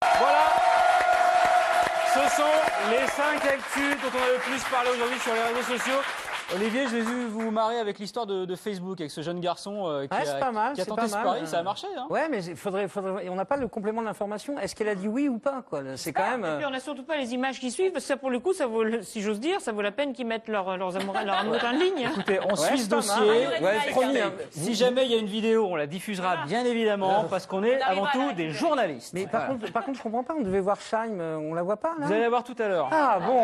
Voilà, ce sont les 5 actus dont on a le plus parlé aujourd'hui sur les réseaux sociaux. Olivier, je l'ai vu vous marrer avec l'histoire de Facebook, avec ce jeune garçon qui a tenté ce pari, ça a marché. Hein. Ouais, mais on n'a pas le complément de l'information. Est-ce qu'elle a dit oui ou pas, quoi? C'est quand même. Et puis on n'a surtout pas les images qui suivent, parce que ça, pour le coup, ça vaut, si j'ose dire, ça vaut la peine qu'ils mettent leur amour en ligne. Écoutez, on suit ce dossier. Promis, si jamais il y a une vidéo, on la diffusera bien évidemment, parce qu'on est avant tout des journalistes. Mais par contre, je comprends pas. On devait voir Scheim, on la voit pas là. Vous allez la voir tout à l'heure. Ah bon.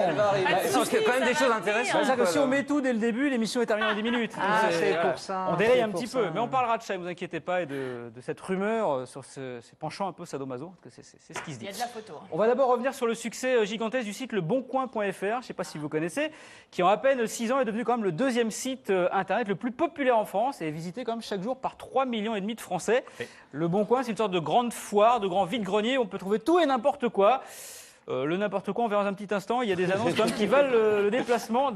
Parce qu'il y a quand même des choses intéressantes. C'est-à-dire que si on met tout dès le début, l'émission est terminée en 10 minutes. Ah, c'est pour ça. On déraye un petit peu, mais on parlera de ça, ne vous inquiétez pas, et de cette rumeur sur ces penchants un peu sadomaso, parce que c'est ce qui se dit. Il y a de la photo. On va d'abord revenir sur le succès gigantesque du site leboncoin.fr, je ne sais pas si vous connaissez, qui en à peine 6 ans est devenu quand même le deuxième site internet le plus populaire en France et est visité quand même chaque jour par 3,5 millions de Français. Le Bon Coin, c'est une sorte de grande foire, de grand vide-grenier où on peut trouver tout et n'importe quoi. Le n'importe quoi, on verra dans un petit instant. Il y a des annonces quand même qui valent le déplacement.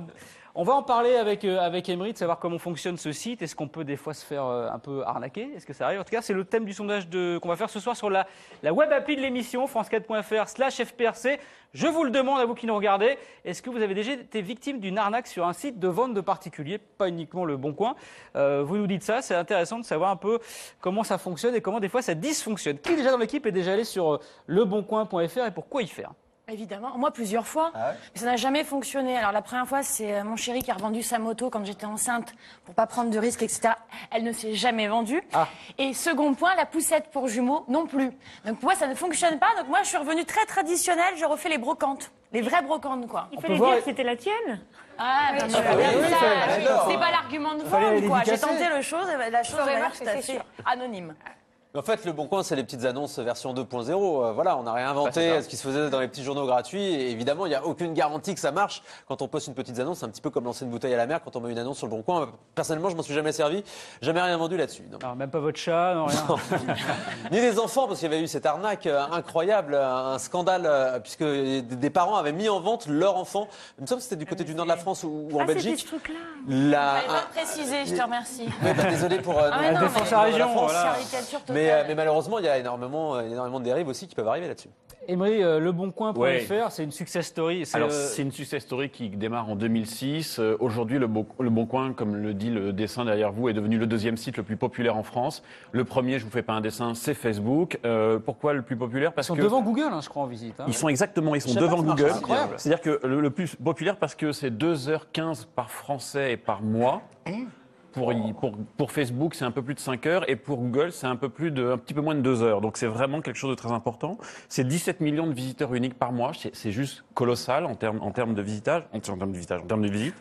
On va en parler avec Emery, de savoir comment fonctionne ce site. Est-ce qu'on peut des fois se faire un peu arnaquer? Est-ce que ça arrive? En tout cas, c'est le thème du sondage qu'on va faire ce soir sur la web appli de l'émission, france4.fr/FPRC. Je vous le demande à vous qui nous regardez. Est-ce que vous avez déjà été victime d'une arnaque sur un site de vente de particuliers, pas uniquement le Bon Coin? Vous nous dites ça, c'est intéressant de savoir un peu comment ça fonctionne et comment des fois ça dysfonctionne. Qui déjà dans l'équipe est déjà allé sur leboncoin.fr et pourquoi y faire? Évidemment, moi plusieurs fois, mais ça n'a jamais fonctionné. Alors la première fois, c'est mon chéri qui a revendu sa moto quand j'étais enceinte pour pas prendre de risques, etc. Elle ne s'est jamais vendue. Et second point, la poussette pour jumeaux non plus. Donc moi, ça ne fonctionne pas. Donc moi, je suis revenue très traditionnelle. Je refais les brocantes, les vraies brocantes, quoi. Il fallait dire que c'était la tienne. Ah, ben c'est pas l'argument de vente, quoi. J'ai tenté la chose tout à fait anonyme. En fait, le Bon Coin, c'est les petites annonces version 2.0. Voilà, on n'a réinventé ce qui se faisait dans les petits journaux gratuits. Et évidemment, il n'y a aucune garantie que ça marche. Quand on poste une petite annonce, c'est un petit peu comme lancer une bouteille à la mer quand on met une annonce sur le Bon Coin. Personnellement, je m'en suis jamais servi. Jamais rien vendu là-dessus. Alors, même pas votre chat, non, rien. Ni des enfants, parce qu'il y avait eu cette arnaque incroyable, un scandale, puisque des parents avaient mis en vente leur enfant. Il me semble que c'était du côté du nord de la France ou en Belgique. C'était ce truc-là. Je n'avais pas précisé, je te remercie. Désolé pour la défense à la région. Mais malheureusement, il y a énormément de dérives aussi qui peuvent arriver là-dessus. Emery, leboncoin.fr, c'est une success story. C'est une success story qui démarre en 2006. Aujourd'hui, le Bon Coin, comme le dit le dessin derrière vous, est devenu le deuxième site le plus populaire en France. Le premier, je vous fais pas un dessin, c'est Facebook. Pourquoi le plus populaire? Parce ils sont devant Google, je crois, en visite. Ils sont devant Google. C'est-à-dire que le plus populaire parce que c'est 2h15 par Français et par mois. Pour Facebook, c'est un peu plus de 5 heures et pour Google, c'est un petit peu moins de 2 heures. Donc c'est vraiment quelque chose de très important. C'est 17 millions de visiteurs uniques par mois. C'est juste colossal en termes de visitage. En termes de visites.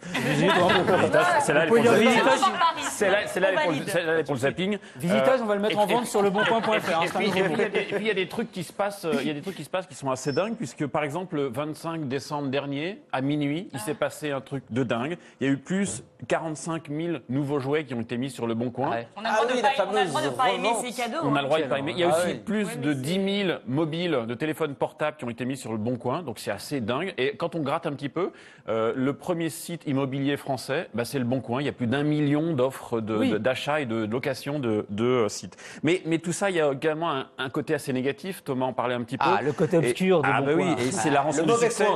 C'est là pour le zapping. Visitage, on va le mettre en vente sur leboncoin.fr. Et puis il y a des trucs qui se passent, qui sont assez dingues puisque par exemple le 25 décembre dernier à minuit, il s'est passé un truc de dingue. Il y a eu plus 45 000 nouveaux jouets qui ont été mis sur le Bon Coin. On a le droit de pas aimer ces cadeaux. On a le droit de pas aimer. Il y a aussi plus de 10 000 mobiles de téléphones portables qui ont été mis sur le Bon Coin. Donc c'est assez dingue. Et quand on gratte un petit peu, le premier site immobilier français, c'est le Bon Coin. Il y a plus d'1 million d'offres d'achat et de location de sites. Mais tout ça, il y a également un côté assez négatif. Thomas en parlait un petit peu. Le côté obscur du Bon Coin. Oui, et c'est la rançon du succès.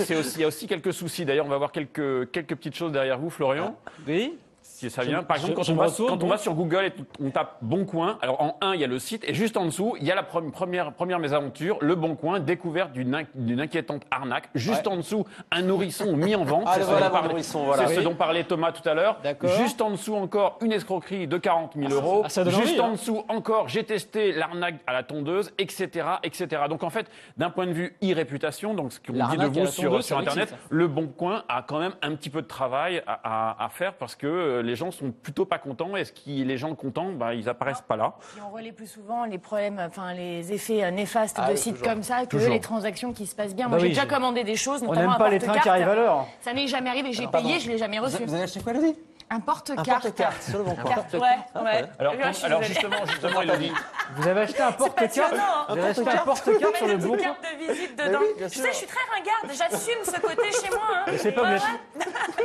Il y a aussi quelques soucis. D'ailleurs, on va voir quelques petites choses derrière vous, Florian. Oui. Si ça vient. Par exemple, quand on va sur Google et on tape Bon Coin, alors en 1, il y a le site et juste en dessous, il y a la première mésaventure, le Bon Coin, découverte d'une inquiétante arnaque. Juste en dessous, un nourrisson mis en vente. C'est ce dont parlait Thomas tout à l'heure. Juste en dessous encore, une escroquerie de 40 000 euros. Juste en dessous encore, j'ai testé l'arnaque à la tondeuse, etc., etc. Donc en fait, d'un point de vue e-réputation, donc ce qu'on dit de vous sur Internet, le Bon Coin a quand même un petit peu de travail à faire parce que les gens sont plutôt pas contents. Et les gens contents, ils apparaissent pas là. Et on relaie plus souvent les problèmes, les effets néfastes de sites comme ça que les transactions qui se passent bien. Moi, j'ai déjà commandé des choses, notamment on n'aime pas les trains qui arrivent à l'heure. Ça n'est jamais arrivé. J'ai payé, je l'ai jamais reçu. Vous avez acheté quoi, Elodie? Un porte-carte. Un porte-carte sur le bon coin. Ouais. Alors justement, Elodie, Vous avez acheté un porte-carte. Vous avez acheté un porte-carte sur le bon coin. carte de visite dedans. bien Tu sûr. sais, je suis très ringarde, j'assume ce côté chez moi. Hein. C'est pas que vous êtes...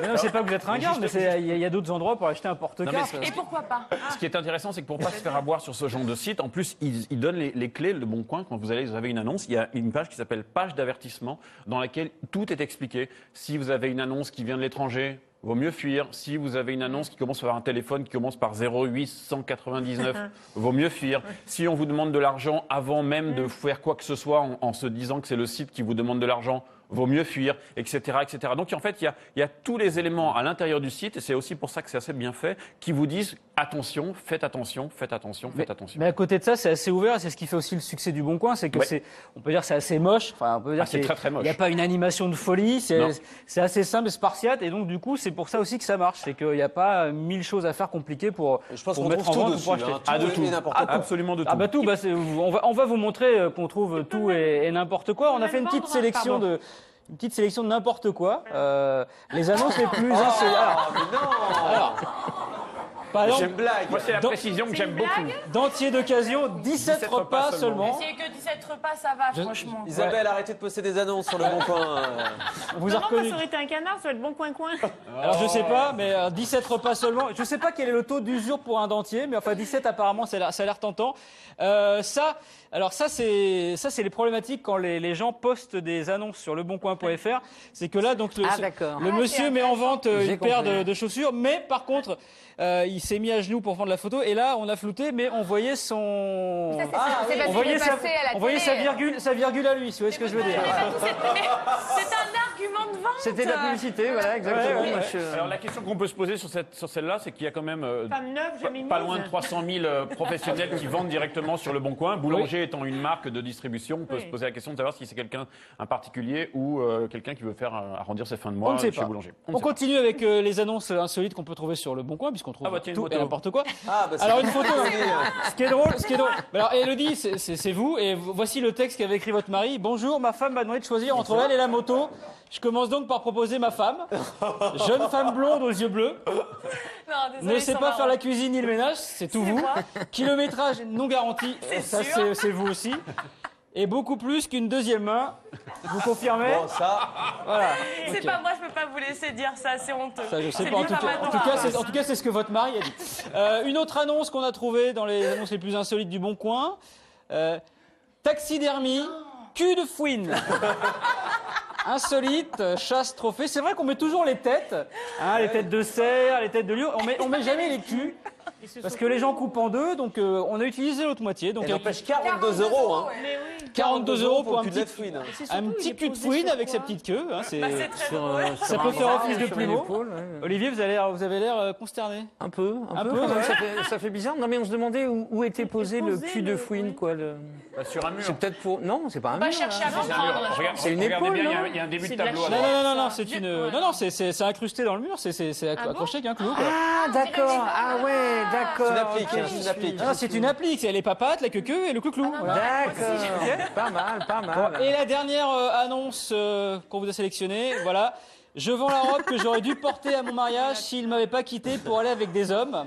Mais non, c'est pas que vous êtes ringarde, mais il y a d'autres endroits pour acheter un porte-carte. Et pourquoi pas? ce qui est intéressant, c'est que pour pas se faire avoir sur ce genre de site, en plus, ils donnent les clés, le bon coin. Quand vous avez une annonce, il y a une page qui s'appelle page d'avertissement, dans laquelle tout est expliqué. Si vous avez une annonce qui vient de l'étranger, vaut mieux fuir. Si vous avez une annonce qui commence par un téléphone qui commence par 0899, vaut mieux fuir. Si on vous demande de l'argent avant même de faire quoi que ce soit en se disant que c'est le site qui vous demande de l'argent, vaut mieux fuir, etc., etc. Donc en fait, il y a tous les éléments à l'intérieur du site, et c'est aussi pour ça que c'est assez bien fait, qui vous disent attention, faites attention, faites attention, faites attention. Mais à côté de ça, c'est assez ouvert. C'est ce qui fait aussi le succès du Bon Coin, c'est que on peut dire que c'est assez moche. Enfin, on peut dire c'est très très moche. Il n'y a pas une animation de folie. C'est assez simple et spartiate. Et donc du coup, c'est pour ça aussi que ça marche. C'est qu'il n'y a pas 1000 choses à faire compliquées pour mettre en vente ou pour acheter. De tout et n'importe quoi. Absolument de tout. Ah bah tout. Bah on va vous montrer qu'on trouve tout et n'importe quoi. On a fait une petite sélection de n'importe quoi. Les annonces les plus par exemple, J'aime blague. Moi, c'est la précision que j'aime beaucoup. dentier d'occasion, 17 repas seulement. C'est que 17 repas, ça va, franchement. Isabelle, arrêtez de poster des annonces sur le bon coin. On vous a Non, moi, reconnu. ça aurait été un canard, ça va être bon coin-coin. Alors je sais pas, mais 17 repas seulement. Je sais pas quel est le taux d'usure pour un dentier, mais enfin 17 apparemment, ça a l'air tentant. Ça c'est les problématiques quand les gens postent des annonces sur leboncoin.fr. C'est que là, donc le monsieur met en vente une paire de chaussures, mais par contre, il s'est mis à genoux pour prendre la photo, et là on a flouté, mais on voyait son, on voyait sa virgule à lui, si vous voyez ce que je veux dire. C'est un argument de vente. C'était de la publicité, voilà, exactement. Ouais. Moi, Alors la question qu'on peut se poser sur celle-là, c'est qu'il y a quand même Femme neuve, jamais pas mise. loin de 300 000 professionnels qui vendent directement sur le Bon Coin. Boulanger étant une marque de distribution, on peut se poser la question de savoir si c'est un particulier ou quelqu'un qui veut faire arrondir ses fins de mois On ne sait chez pas. Boulanger. On continue avec les annonces insolites qu'on peut trouver sur le Bon Coin, puisqu'on trouve tiens, une tout photo. et n'importe quoi. C'est Alors une photo. Ce qui est drôle. Alors Elodie, c'est vous, et voici le texte qu'avait écrit votre mari. Bonjour, ma femme m'a demandé de choisir entre elle et la moto. Je commence donc par proposer ma femme, jeune femme blonde aux yeux bleus, ne sait pas faire la cuisine ni le ménage, c'est tout vous. Kilométrage non garanti, ça c'est vous aussi. Et beaucoup plus qu'une deuxième main. Vous confirmez? Bon, ça. Voilà. C'est Ok. pas moi, je peux pas vous laisser dire ça, c'est honteux. Ça, je sais C'est pas. En tout diffamatoire. cas, c'est ce que votre mari a dit. Une autre annonce qu'on a trouvée dans les annonces les plus insolites du Bon Coin. Taxidermie, cul de fouine. Insolite, chasse, trophée. C'est vrai qu'on met toujours les têtes. Les têtes de cerf, les têtes de lion. On met jamais les culs. Parce que les gens coupent en deux, donc on a utilisé l'autre moitié. Donc Elle empêche 42 €. Hein. 42 € pour un cul petit de fouine. cul de fouine avec sa petite queue. Hein, C'est très drôle. ça peut faire office de sur plumeau. l'épaule, ouais. Olivier, vous avez l'air consterné. Un peu. Un peu, quand même, ouais. ça fait bizarre. Non, mais on se demandait où était posé le cul de fouine, quoi. Sur un mur. C'est peut-être pour. Non, c'est pas un On va mur. chercher à C'est un mur. comprendre. C'est une Regardez épaule, bien, non il y a un début de C'est de la tableau. à chair. droite. Non, c'est une. C'est incrusté dans le mur. C'est accroché avec un clou. Quoi. Ah, d'accord. Ah ouais, d'accord. C'est une applique, ok, hein, c'est une applique. Non, c'est une applique. C'est les papates, la queue et le clou. Voilà. D'accord. Pas mal, pas mal. Et la dernière annonce qu'on vous a sélectionnée, voilà. Je vends la robe que j'aurais dû porter à mon mariage s'il m'avait pas quitté pour aller avec des hommes.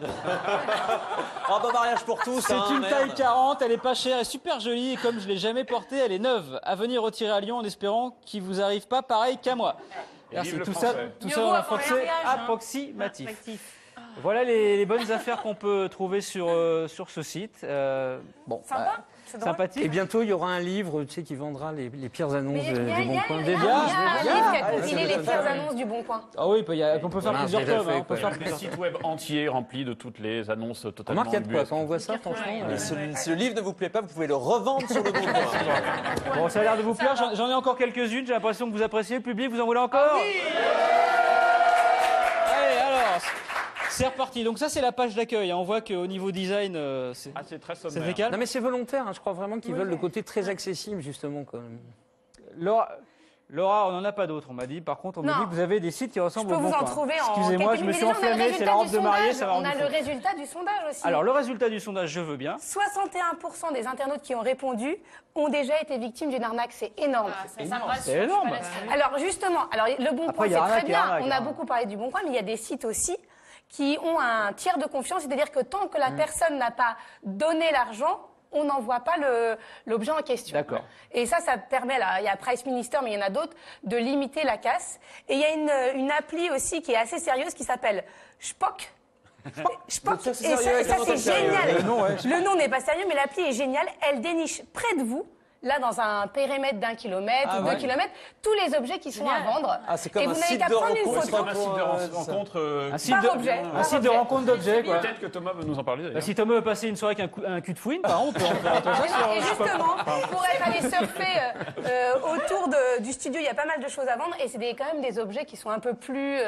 Mariage pour tous. C'est une taille 40, elle est pas chère, elle est super jolie et comme je l'ai jamais portée, elle est neuve. À venir retirer à Lyon en espérant qu'il vous arrive pas pareil qu'à moi. vive C'est le tout français. ça Mieux en vaut un avant le français mariage, hein. approximatif. Attractif. Voilà les bonnes affaires qu'on peut trouver sur ce site. Bon, Sympa, c'est drôle. sympathique. Et bientôt, il y aura un livre, tu sais, qui vendra les pires annonces Mais du Bon Coin. il y a un livre qui a compilé les pires annonces du Bon Coin. Ah oui, on peut faire Voilà, plusieurs c'est déjà tomes. fait, On peut quoi. faire Des plusieurs sites web entiers remplis de toutes les annonces totalement. Remarque, il y a de quoi. ubuesques. Quand on voit ça, franchement. Si le livre ne vous plaît pas, vous pouvez le revendre sur le bon coin. Bon, ça a l'air de vous plaire. J'en ai encore quelques-unes. J'ai l'impression que vous appréciez le public. Vous en voulez encore? Allez, alors, c'est reparti. Donc ça, c'est la page d'accueil. On voit qu'au niveau design, c'est C'est très c'est sommaire. calme. Non, mais c'est volontaire. Je crois vraiment qu'ils veulent le côté très accessible, justement. Quoi. Laura, on n'en a pas d'autres, on m'a dit. Par contre, on m'a Non. dit que vous avez des sites qui Je ressemble peux au vous Bon en Coin. trouver en Excusez-moi, quelques je me suis minutes. Mais déjà, on a le enflammé. C'est la robe de résultat mariée, du ça va sondage. rendre On a le fou. résultat du sondage aussi. Alors, le résultat du sondage, je veux bien. 61% des internautes qui ont répondu ont déjà été victimes d'une arnaque. C'est énorme. Ça me rassure, C'est énorme. je suis pas la seule. Alors justement, le Bon Après, Coin, il y c'est a très arnaque et bien. arnaque, On a hein. beaucoup parlé du Bon Coin, mais il y a des sites aussi qui ont un tiers de confiance, c'est-à-dire que tant que la personne n'a pas donné l'argent, on n'envoie pas l'objet en question. D'accord. Et ça permet, là, il y a Price Minister, mais il y en a d'autres, de limiter la casse. Et il y a une appli aussi qui est assez sérieuse qui s'appelle Shpock. Shpock. Et ça c'est génial. Le nom n'est pas sérieux, mais l'appli est géniale. Elle déniche près de vous. Là, dans un périmètre d'1 kilomètre ou 2 kilomètres, tous les objets qui sont à vendre. C'est comme et vous n'avez qu'à prendre une photo. Un site de rencontre. Un site de rencontre d'objets, quoi. Peut-être que Thomas veut nous en parler. Bah, si Thomas veut passer une soirée avec un cul de fouine, par exemple, on peut rentrer ça sur. Et justement, pour être allé surfer autour du studio, il y a pas mal de choses à vendre et c'est quand même des objets qui sont un peu plus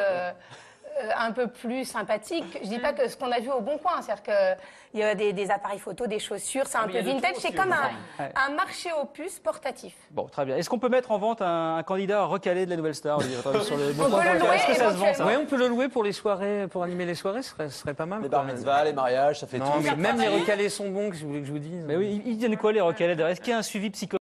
sympathiques. Je dis pas que ce qu'on a vu au Bon Coin, c'est-à-dire qu'il y a des appareils photo, des chaussures, c'est un peu vintage, c'est comme un marché aux puces portatif. Bon, très bien. Est-ce qu'on peut mettre en vente un candidat recalé de la Nouvelle Star sur le On peut le louer. Est-ce que ça se vend, ça? Oui, on peut le louer pour les soirées, pour animer les soirées, ce serait pas mal. Les bar mitzvahs, les mariages, ça fait Non, tout. mais même les recalés sont bons, que je vous dise. Mais oui, ils viennent quoi les recalés? Est-ce qu'il y a un suivi psychologique